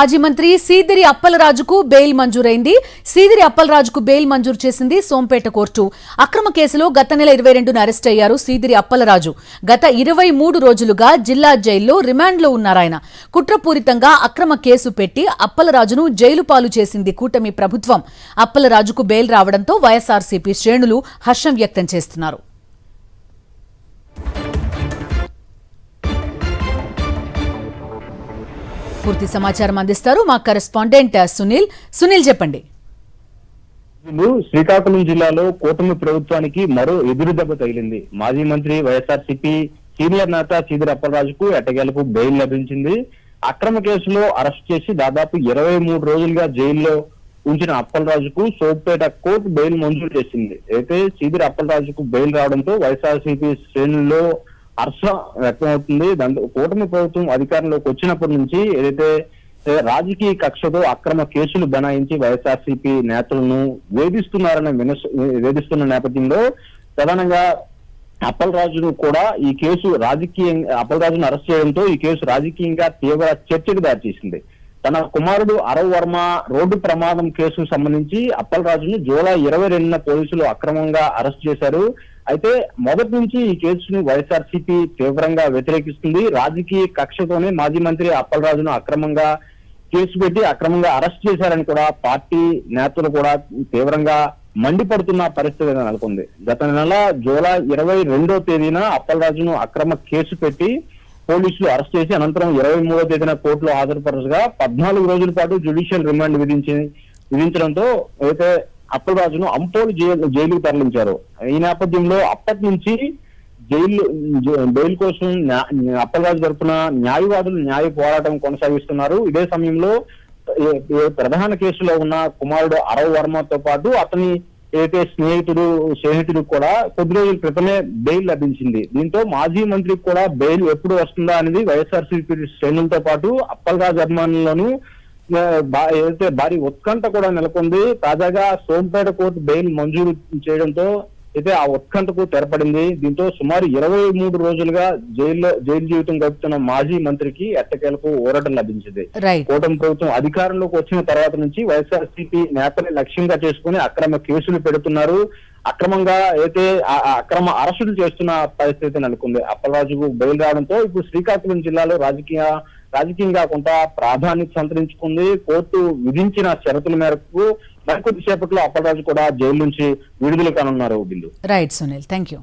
మాజీ మంత్రి Seediri అప్పలరాజుకు bail మంజూరైంది. Seediri అప్పలరాజుకు bail మంజూరు చేసింది సోంపేట కోర్టు. అక్రమ కేసులో గత నెల 22న అరెస్ట్ అయ్యారు సీదిరి అప్పలరాజు. గత 23 రోజులుగా జిల్లా జైల్లో రిమాండ్లో ఉన్నారాయన. కుట్రపూరితంగా అక్రమ కేసు పెట్టి అప్పలరాజును జైలు పాలు చేసింది కూటమి ప్రభుత్వం. అప్పలరాజుకు బెయిల్ రావడంతో వైఎస్ఆర్సీపీ శ్రేణులు హర్షం వ్యక్తం చేస్తున్నారు. పూర్తి సమాచారం అందిస్తారు మా కరెస్పాండెంట్ సునీల్ చెప్పండి. శ్రీకాకుళం జిల్లాలో కూటమి ప్రభుత్వానికి మరో ఎదురు దెబ్బ తగిలింది. మాజీ మంత్రి వైఎస్ఆర్సీపీ సీనియర్ నేత సీదిరి అప్పలరాజుకు ఎట్టకేలకు బెయిల్ లభించింది. అక్రమ కేసులో అరెస్ట్ చేసి దాదాపు 23 రోజులుగా జైల్లో ఉంచిన అప్పలరాజుకు సోంపేట కోర్టు బెయిల్ మంజూరు చేసింది. అయితే సీదిరి అప్పలరాజుకు బెయిల్ రావడంతో వైఎస్ఆర్సీపీ శ్రేణుల్లో హర్షం వ్యక్తమవుతుంది. దాంతో కూటమి ప్రభుత్వం అధికారంలోకి వచ్చినప్పటి నుంచి ఏదైతే రాజకీయ కక్షతో అక్రమ కేసులు బనాయించి వైఎస్ఆర్సీపీ నేతలను వేధిస్తున్న నేపథ్యంలో ప్రధానంగా అప్పలరాజును కూడా ఈ కేసు అప్పలరాజును అరెస్ట్ చేయడంతో ఈ కేసు రాజకీయంగా తీవ్ర చర్చకు దారితీసింది. తన కుమారుడు అరవ్ వర్మ రోడ్డు ప్రమాదం కేసుకు సంబంధించి అప్పలరాజును జూలై 22న పోలీసులు అక్రమంగా అరెస్ట్ చేశారు. అయితే మొదటి నుంచి ఈ కేసును వైఎస్ఆర్సీపీ తీవ్రంగా వ్యతిరేకిస్తుంది. రాజకీయ కక్షతోనే మాజీ మంత్రి అప్పలరాజును అక్రమంగా కేసు పెట్టి అక్రమంగా అరెస్ట్ చేశారని కూడా పార్టీ నేతలు కూడా తీవ్రంగా మండిపడుతున్న పరిస్థితి నెలకొంది. గత నెల జూలై 22వ తేదీన అప్పలరాజును అక్రమ కేసు పెట్టి పోలీసులు అరెస్ట్ చేసి అనంతరం 23వ తేదీన కోర్టులో హాజరుపరచగా 14 రోజుల పాటు జ్యుడిషియల్ రిమాండ్ విధించడంతో అయితే అప్పలరాజును అంపోలు జైలుకు తరలించారు. ఈ నేపథ్యంలో అప్పటి నుంచి బెయిల్ కోసం అప్పలరాజు తరఫున న్యాయవాదులు న్యాయ పోరాటం కొనసాగిస్తున్నారు. ఇదే సమయంలో ప్రధాన కేసులో ఉన్న కుమారుడు అరవ్ వర్మతో పాటు అతని ఏదైతే స్నేహితుడు కూడా కొద్ది రోజుల క్రితమే బెయిల్ లభించింది. దీంతో మాజీ మంత్రికి కూడా బెయిల్ ఎప్పుడు వస్తుందా అనేది వైఎస్ఆర్సీపీ శ్రేణులతో పాటు అప్పలరాజు అభిమానులను ఏదైతే భారీ ఉత్కంఠ కూడా నెలకొంది. తాజాగా సోంపేట కోర్టు బెయిల్ మంజూరు చేయడంతో అయితే ఆ ఉత్కంఠకు తెరపడింది. దీంతో సుమారు 23 రోజులుగా జైలు జీవితం గడుపుతున్న మాజీ మంత్రికి ఎట్టకేలకు ఊరటం లభించింది. కూటమి ప్రభుత్వం అధికారంలోకి వచ్చిన తర్వాత నుంచి వైఎస్ఆర్సీపీ నేతల్ని లక్ష్యంగా చేసుకుని అక్రమ కేసులు పెడుతున్నారు. అక్రమంగా అయితే అక్రమ అరెస్టులు చేస్తున్న పరిస్థితి నెలకొంది. అప్పలరాజుకు బెయిల్ రావడంతో ఇప్పుడు శ్రీకాకుళం జిల్లాలో రాజకీయంగా కొంత ప్రాధాన్యత సంతరించుకుంది. కోర్టు విధించిన షరతుల మేరకు మరికొద్దిసేపట్లో అప్పలరాజు కూడా జైలు నుంచి విడుదల కానున్నారు. Right Sunil, thank you.